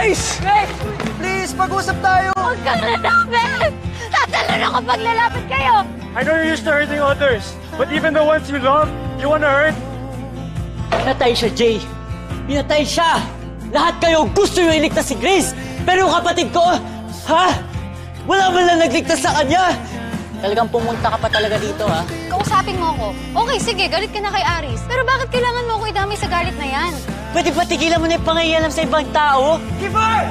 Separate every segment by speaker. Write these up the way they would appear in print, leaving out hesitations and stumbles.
Speaker 1: Grace!
Speaker 2: Grace!
Speaker 1: Please, pag-usap tayo!
Speaker 2: Huwag kang lalapit! Tatalon ako pag lalapit kayo!
Speaker 3: I know you're used to hurting others, but even the ones you love, you wanna hurt?
Speaker 4: Pinatay siya, Jay. Pinatay siya. Lahat kayo gusto nyo iligtas si Grace. Pero yung kapatid ko, ha? Wala man lang nagligtas sa kanya. Talagang pumunta ka pa talaga dito, ha?
Speaker 2: Kausapin mo ako. Okay, sige, galit ka na kay Aris. Pero bakit kailangan mo ako idamay sa galit na yan?
Speaker 4: Pwede ba tigilan mo na yung pangayalam sa ibang tao?
Speaker 1: Giver!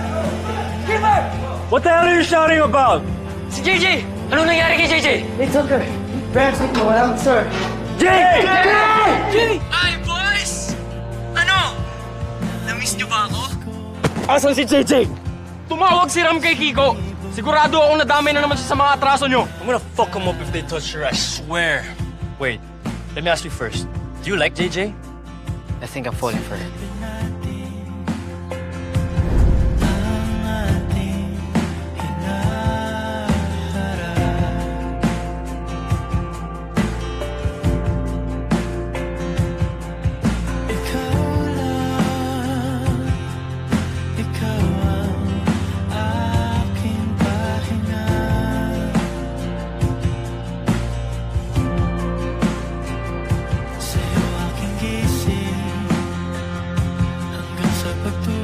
Speaker 1: Giver!
Speaker 3: What the hell are you shouting about?
Speaker 4: Si JJ! Anong nangyari kay JJ?
Speaker 1: It's okay. Parents, wala, sir.
Speaker 3: Jay!
Speaker 4: Jay! Hi, boys! Ano? Na-miss niyo ba ako?
Speaker 3: Asan si JJ?
Speaker 5: Tumawag si Ram kay Kiko. Sigurado akong nadamay na naman siya sa mga atraso nyo.
Speaker 6: I'm gonna fuck them up if they touch her, I swear. Wait, let me ask you first. Do you like JJ?
Speaker 1: I think I'm falling for her.
Speaker 7: Sa'yo aking gising hanggang sa pagtulog.